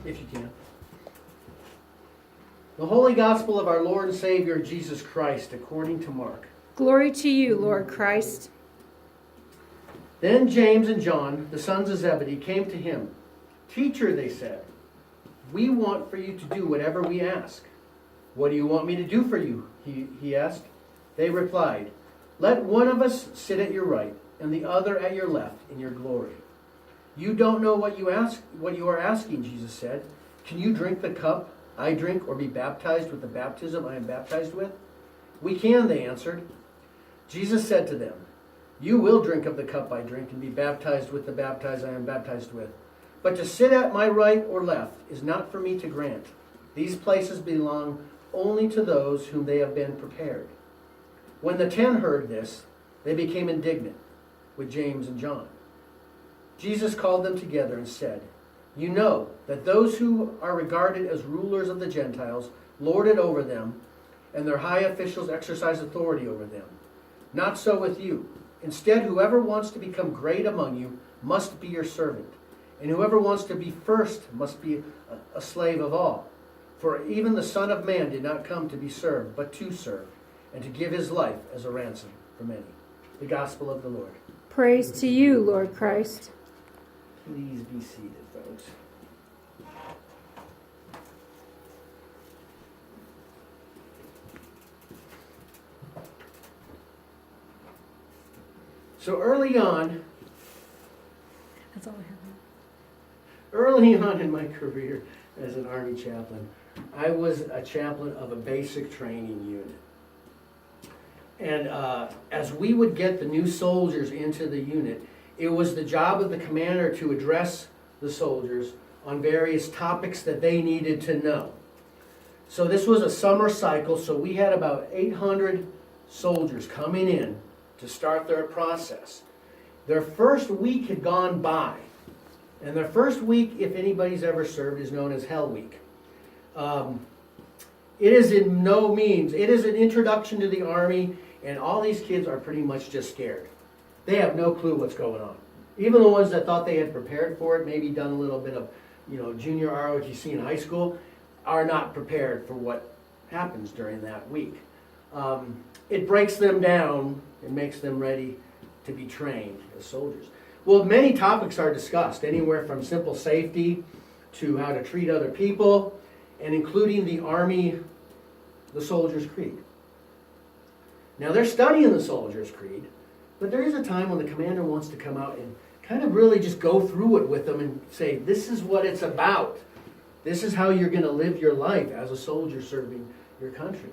if you can. The Holy Gospel of our Lord and Savior Jesus Christ, according to Mark. Glory to you, Lord Christ. Then James and John, the sons of Zebedee, came to him. Teacher, they said, we want for you to do whatever we ask. What do you want me to do for you? He asked. They replied, let one of us sit at your right and the other at your left in your glory. You don't know what you are asking, Jesus said. Can you drink the cup I drink or be baptized with the baptism I am baptized with? We can, they answered. Jesus said to them, you will drink of the cup I drink and be baptized with the baptism I am baptized with. But to sit at my right or left is not for me to grant. These places belong only to those whom they have been prepared. When the 10 heard this, they became indignant with James and John. Jesus called them together and said, you know that those who are regarded as rulers of the Gentiles lord it over them, and their high officials exercise authority over them. Not so with you. Instead, whoever wants to become great among you must be your servant, and whoever wants to be first must be a slave of all. For even the Son of Man did not come to be served, but to serve, and to give his life as a ransom for many. The Gospel of the Lord. Praise to you, Lord Christ. Please be seated, folks. So early on in my career as an Army chaplain, I was a chaplain of a basic training unit. And as we would get the new soldiers into the unit, it was the job of the commander to address the soldiers on various topics that they needed to know. So this was a summer cycle, so we had about 800 soldiers coming in to start their process. Their first week had gone by, and their first week, if anybody's ever served, is known as Hell Week. It is in no means, it is an introduction to the Army, and all these kids are pretty much just scared. They have no clue what's going on. Even the ones that thought they had prepared for it, maybe done a little bit of, junior ROTC in high school, are not prepared for what happens during that week. It breaks them down and makes them ready to be trained as soldiers. Well, many topics are discussed, anywhere from simple safety to how to treat other people, and including the Soldier's Creed. Now, they're studying the Soldier's Creed, but there is a time when the commander wants to come out and kind of really just go through it with them and say, this is what it's about. This is how you're going to live your life as a soldier serving your country.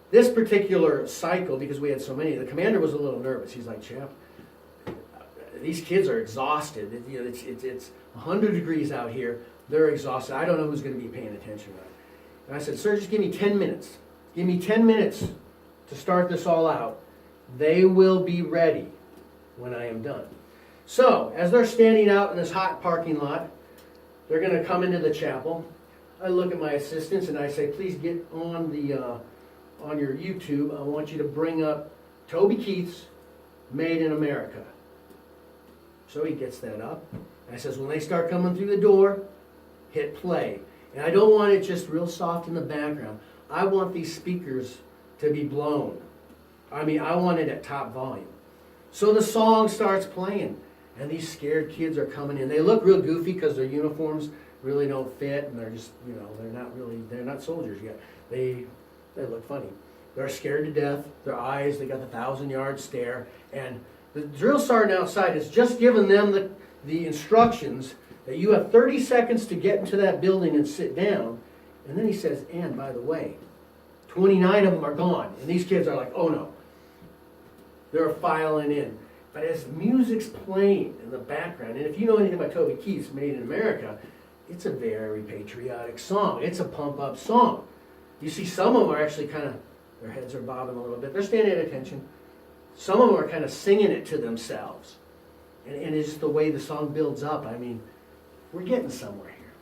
This particular cycle, because we had so many, the commander was a little nervous. He's like, Chap, these kids are exhausted. It's 100 degrees out here. They're exhausted. I don't know who's going to be paying attention to it. And I said, sir, just give me 10 minutes. Give me 10 minutes to start this all out. They will be ready when I am done. So, as they're standing out in this hot parking lot, they're going to come into the chapel. I look at my assistants and I say, please get on on your YouTube. I want you to bring up Toby Keith's Made in America. So he gets that up. And I says, when they start coming through the door, hit play. And I don't want it just real soft in the background. I want these speakers to be blown. I want it at top volume. So the song starts playing, and these scared kids are coming in. They look real goofy because their uniforms really don't fit, and they're just, they're not soldiers yet. They look funny. They're scared to death. Their eyes, they got the 1,000-yard stare. And the drill sergeant outside has just given them the instructions that you have 30 seconds to get into that building and sit down. And then he says, and by the way, 29 of them are gone. And these kids are like, oh no. They're filing in. But as music's playing in the background, and if you know anything about Toby Keith's Made in America, it's a very patriotic song. It's a pump-up song. You see some of them are actually kind of, their heads are bobbing a little bit. They're standing at attention. Some of them are kind of singing it to themselves. And it's just the way the song builds up. We're getting somewhere here.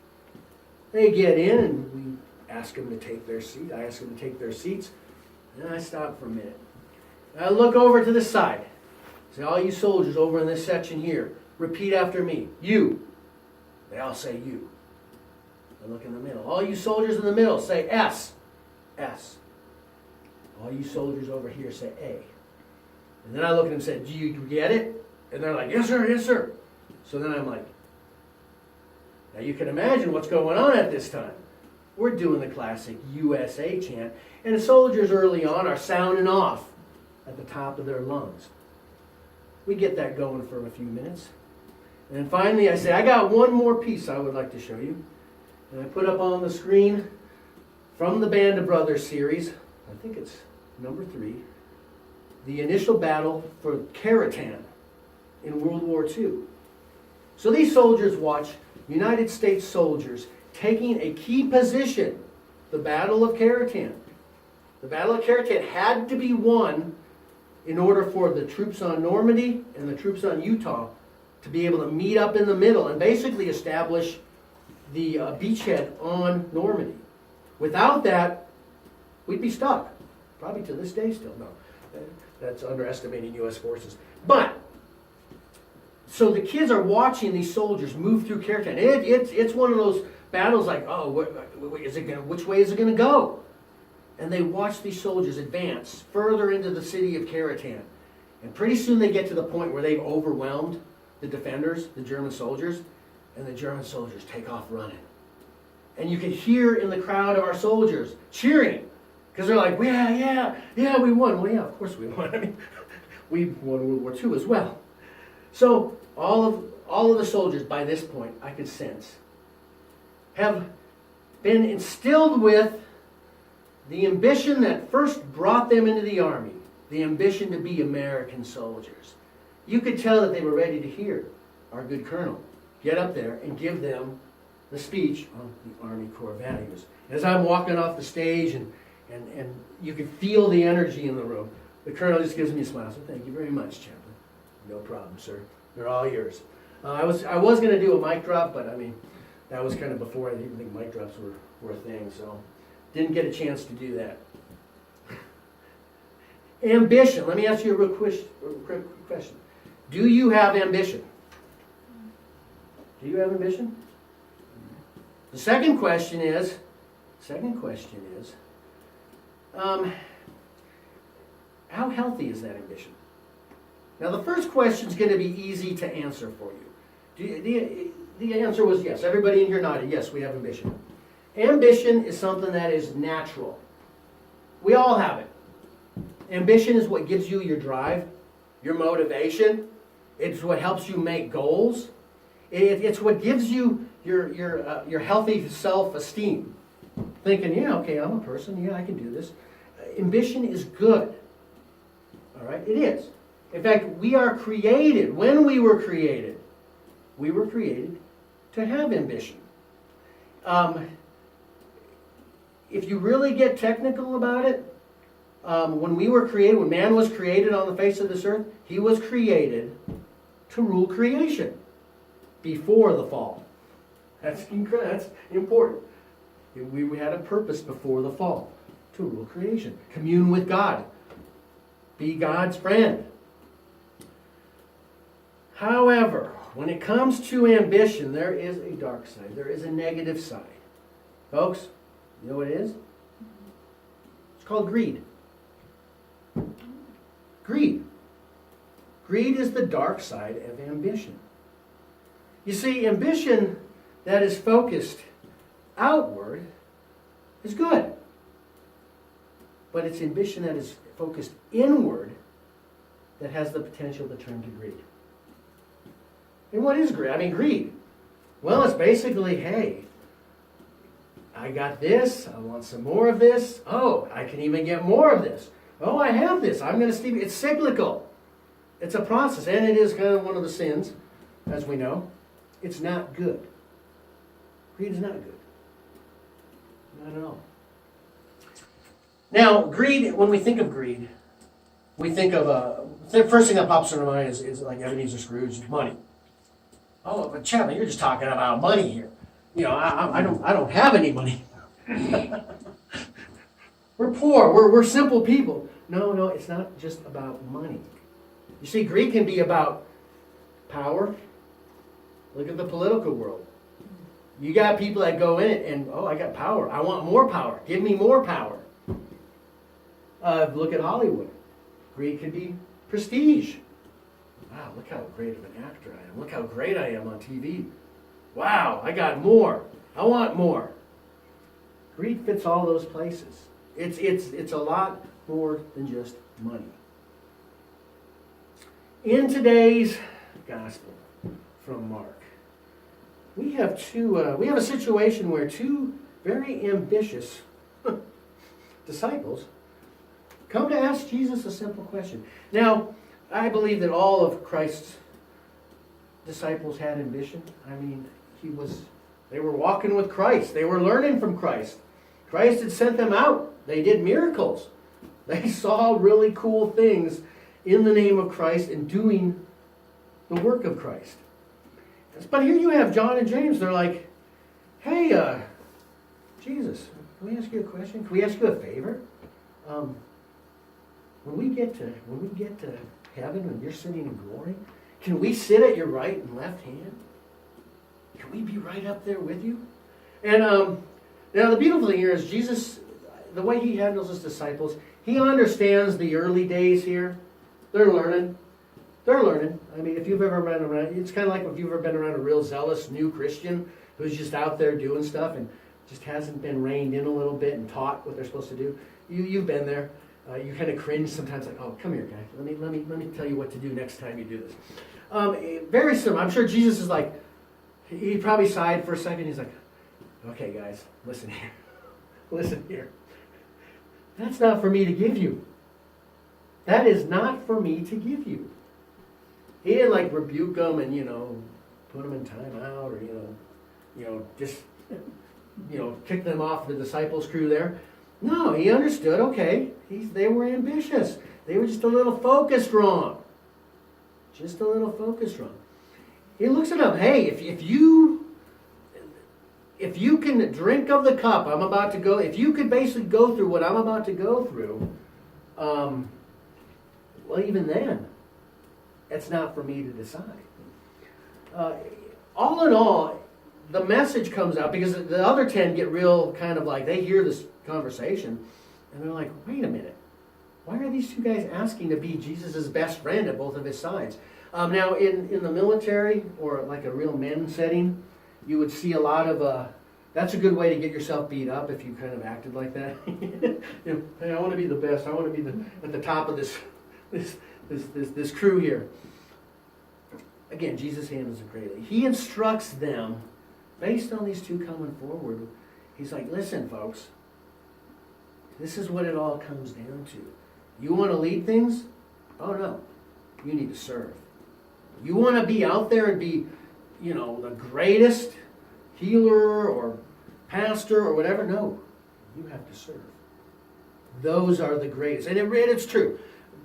They get in and we ask them to take their seat. I ask them to take their seats. And I stop for a minute. I look over to the side. Say, all you soldiers over in this section here, repeat after me. You. They all say U. I look in the middle. All you soldiers in the middle say S. S. All you soldiers over here say A. And then I look at them and say, do you get it? And they're like, yes, sir, yes, sir. So then I'm like, now you can imagine what's going on at this time. We're doing the classic USA chant, and the soldiers early on are sounding off at the top of their lungs. We get that going for a few minutes. And then finally I say, I got one more piece I would like to show you. And I put up on the screen from the Band of Brothers series, I think it's number 3, the initial battle for Khartoum in World War II. So these soldiers watch United States soldiers taking a key position, the Battle of Khartoum. The Battle of Khartoum had to be won in order for the troops on Normandy and the troops on Utah to be able to meet up in the middle and basically establish the beachhead on Normandy. Without that, we'd be stuck. Probably to this day still. No, that's underestimating U.S. forces. But, so the kids are watching these soldiers move through Khartoum. It's one of those battles like, oh, which way is it going to go? And they watch these soldiers advance further into the city of Khartoum. And pretty soon they get to the point where they've overwhelmed the defenders, the German soldiers, and the German soldiers take off running. And you can hear in the crowd of our soldiers cheering, because they're like, yeah, we won. Well, yeah, of course we won. I mean, we won World War II as well. So all of the soldiers by this point, I could sense, have been instilled with the ambition that first brought them into the army, the ambition to be American soldiers. You could tell that they were ready to hear our good colonel get up there and give them the speech on the Army Corps values. As I'm walking off the stage and you can feel the energy in the room, the colonel just gives me a smile. So thank you very much, chaplain. No problem, sir. They're all yours. I was going to do a mic drop, but I mean, that was kind of before I even think mic drops were a thing, so didn't get a chance to do that. Ambition. Let me ask you a real quick question. Do you have ambition? Do you have ambition? The second question is, how healthy is that ambition? Now the first question is going to be easy to answer for you. The answer was yes. Everybody in here nodded. Yes, we have ambition. Ambition is something that is natural. We all have it. Ambition is what gives you your drive, your motivation. It's what helps you make goals. It's what gives you your healthy self-esteem. Thinking, yeah, okay, I'm a person. Yeah, I can do this. Ambition is good. All right, it is. In fact, we are created. When we were created to have ambition. If you really get technical about it, when man was created on the face of this earth, he was created to rule creation before the fall. That's important. We had a purpose before the fall, to rule creation, commune with God, be God's friend. However, when it comes to ambition, there is a dark side. There is a negative side. Folks, you know what it is? It's called greed. Greed. Greed is the dark side of ambition. You see, ambition that is focused outward is good. But it's ambition that is focused inward that has the potential to turn to greed. And what is greed? I mean, greed. Well, it's basically, hey, I got this. I want some more of this. Oh, I can even get more of this. Oh, I have this. I'm going to steal. It's cyclical. It's a process. And it is kind of one of the sins, as we know. It's not good. Greed is not good. Not at all. Now, greed, when we think of greed, we think of, the first thing that pops in our mind is like Ebenezer Scrooge, money. Oh, but chaplain, you're just talking about money here. You know, I don't have any money. We're poor. We're simple people. No, it's not just about money. You see, greed can be about power. Look at the political world. You got people that go in it and, oh, I got power. I want more power. Give me more power. Look at Hollywood. Greed could be prestige. Wow, look how great of an actor I am. Look how great I am on TV. Wow, I got more. I want more. Greed fits all those places. It's a lot more than just money. In today's gospel from Mark, we have a situation where two very ambitious disciples come to ask Jesus a simple question. Now, I believe that all of Christ's disciples had ambition. I mean, they were walking with Christ. They were learning from Christ. Christ had sent them out. They did miracles. They saw really cool things in the name of Christ and doing the work of Christ. But here you have John and James. They're like, hey, Jesus, can we ask you a question? Can we ask you a favor? When we get to heaven, when you're sitting in glory, can we sit at your right and left hand? Can we be right up there with you? And now the beautiful thing here is Jesus, the way he handles his disciples, he understands the early days here. They're learning. I mean, if you've ever been around, it's kind of like if you've ever been around a real zealous new Christian who's just out there doing stuff and just hasn't been reined in a little bit and taught what they're supposed to do. You've been there. You kind of cringe sometimes, like, oh, come here, guy. Let me tell you what to do next time you do this. Very similar. I'm sure Jesus is like, he probably sighed for a second. He's like, okay, guys, listen here. Listen here. That's not for me to give you. That is not for me to give you. He didn't like rebuke them and, put them in time out or, just, kick them off the disciples' crew there. No, he understood, okay, they were ambitious. They were just a little focused wrong. Just a little focused wrong. He looks at them, hey, if you can drink of the cup I'm about to go, if you could basically go through what I'm about to go through, well, even then, it's not for me to decide. All in all, the message comes out because the other 10 get real kind of like, they hear this conversation and they're like, wait a minute. Why are these two guys asking to be Jesus' best friend at both of his sides? Now, in the military or like a real men setting, you would see a lot of, that's a good way to get yourself beat up if you kind of acted like that. Hey, I want to be the best. I want to be at the top of this crew here. Again, Jesus handles it greatly. He instructs them based on these two coming forward. He's like, listen, folks, this is what it all comes down to. You want to lead things? Oh, no. You need to serve. You want to be out there and be, the greatest healer or pastor or whatever? No. You have to serve. Those are the greatest. And it's true.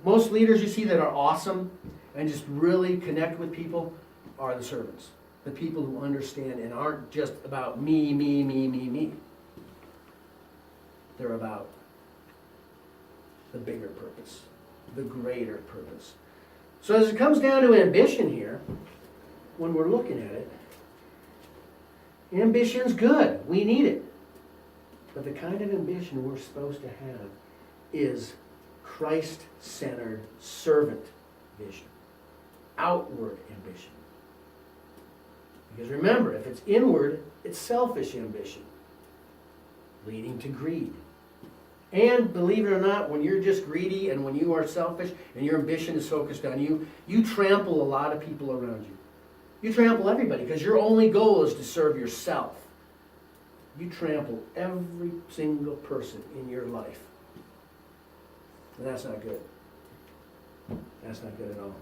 Most leaders you see that are awesome and just really connect with people are the servants. The people who understand and aren't just about me, me, me, me, me. They're about the bigger purpose, the greater purpose. So as it comes down to ambition here, when we're looking at it, ambition's good. We need it. But the kind of ambition we're supposed to have is Christ-centered servant vision. Outward ambition. Because remember, if it's inward, it's selfish ambition, leading to greed. And believe it or not, when you're just greedy and when you are selfish and your ambition is focused on you, you trample a lot of people around you. You trample everybody because your only goal is to serve yourself. You trample every single person in your life. And that's not good. That's not good at all.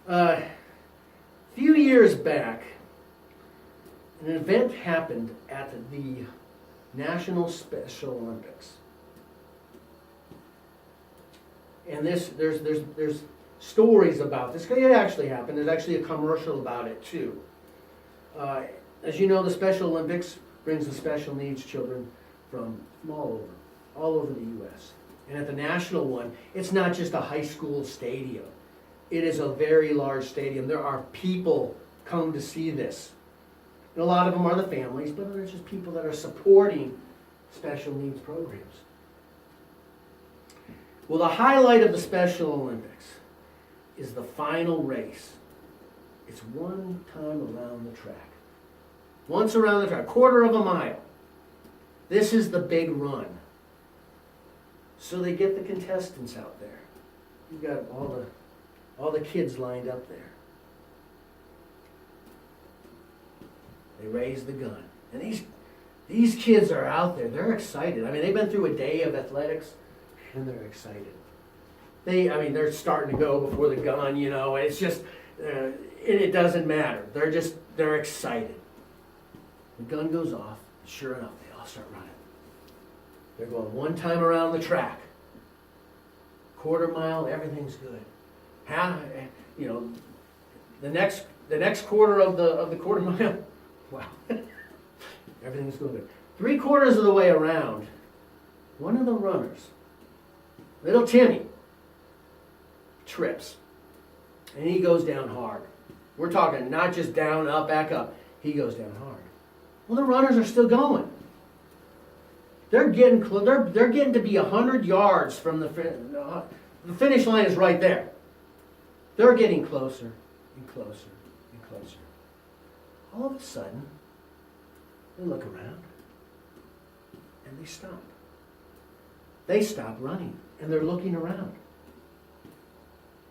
A few years back, an event happened at the National Special Olympics. And there's stories about this. It actually happened. There's actually a commercial about it too. As you know, the Special Olympics brings the special needs children from all over the U.S. And at the national one, it's not just a high school stadium. It is a very large stadium. There are people come to see this. And a lot of them are the families, but they're just people that are supporting special needs programs. Well, the highlight of the Special Olympics is the final race. It's one time around the track. Once around the track, 1/4 of a mile. This is the big run. So they get the contestants out there. You've got all the kids lined up there. They raise the gun. And these kids are out there. They're excited. I mean, they've been through a day of athletics, and they're excited. They're starting to go before the gun, you know. It's just, it doesn't matter. They're excited. The gun goes off. Sure enough, they all start running. They're going one time around the track. 1/4 mile, everything's good. The next 1/4 of the 1/4 mile, wow, everything's going good. 3/4 of the way around, one of the runners, little Timmy, trips, and he goes down hard. We're talking not just down, up, back up. He goes down hard. Well, the runners are still going. They're getting they're getting to be 100 yards from the finish line is right there. They're getting closer and closer and closer. All of a sudden, they look around and they stop. They stop running and they're looking around.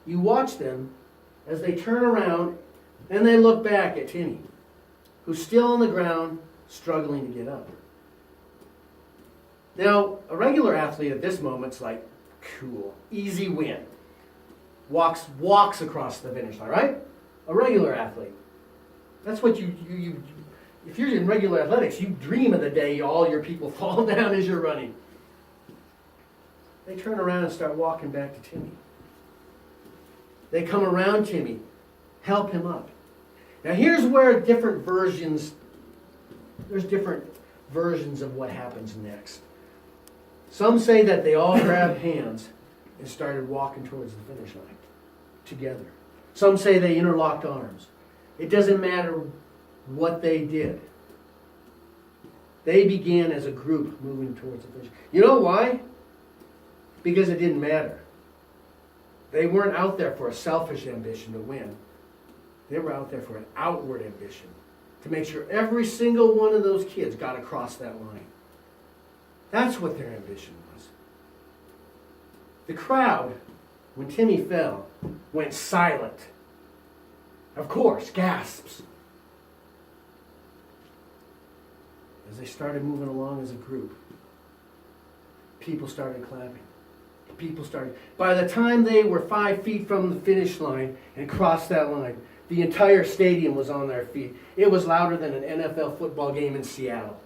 You watch them as they turn around and they look back at Timmy, who's still on the ground struggling to get up. Now, a regular athlete at this moment's like, cool, easy win. Walks across the finish line, right? A regular athlete. That's what you if you're in regular athletics, you dream of the day all your people fall down as you're running. They turn around and start walking back to Timmy. They come around Timmy, help him up. Now here's where there's different versions of what happens next. Some say that they all grabbed hands and started walking towards the finish line together. Some say they interlocked arms. It doesn't matter what they did. They began as a group moving towards the finish. You know why? Because it didn't matter. They weren't out there for a selfish ambition to win. They were out there for an outward ambition to make sure every single one of those kids got across that line. That's what their ambition was. The crowd, when Timmy fell, went silent. Of course, gasps. As they started moving along as a group, people started clapping. By the time they were 5 feet from the finish line and crossed that line, the entire stadium was on their feet. It was louder than an NFL football game in Seattle.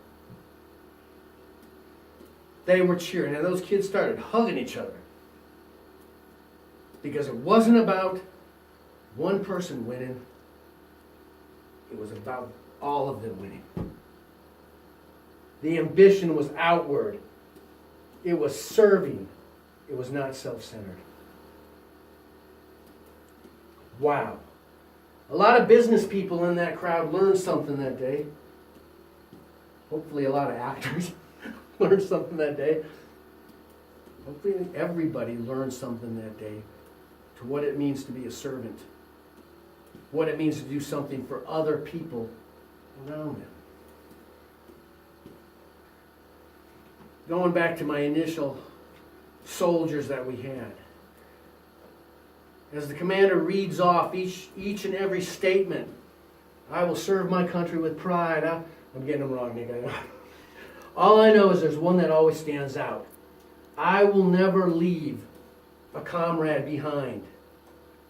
They were cheering, and those kids started hugging each other. Because it wasn't about one person winning. It was about all of them winning. The ambition was outward. It was serving. It was not self-centered. Wow. A lot of business people in that crowd learned something that day. Hopefully a lot of actors learned something that day. Hopefully everybody learned something that day to what it means to be a servant. What it means to do something for other people around them. Going back to my initial soldiers that we had. As the commander reads off each and every statement, I will serve my country with pride. I'm getting them wrong, Nick. I know. All I know is there's one that always stands out. I will never leave a comrade behind.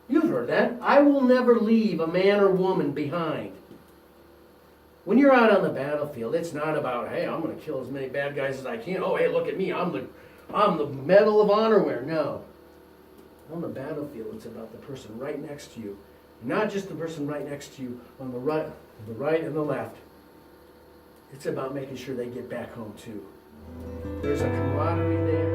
You've heard that. I will never leave a man or woman behind. When you're out on the battlefield, it's not about, hey, I'm going to kill as many bad guys as I can. Oh, hey, look at me. I'm the Medal of Honor wearer. No. On the battlefield, it's about the person right next to you. Not just the person right next to you on the right and the left. It's about making sure they get back home too. There's a camaraderie there.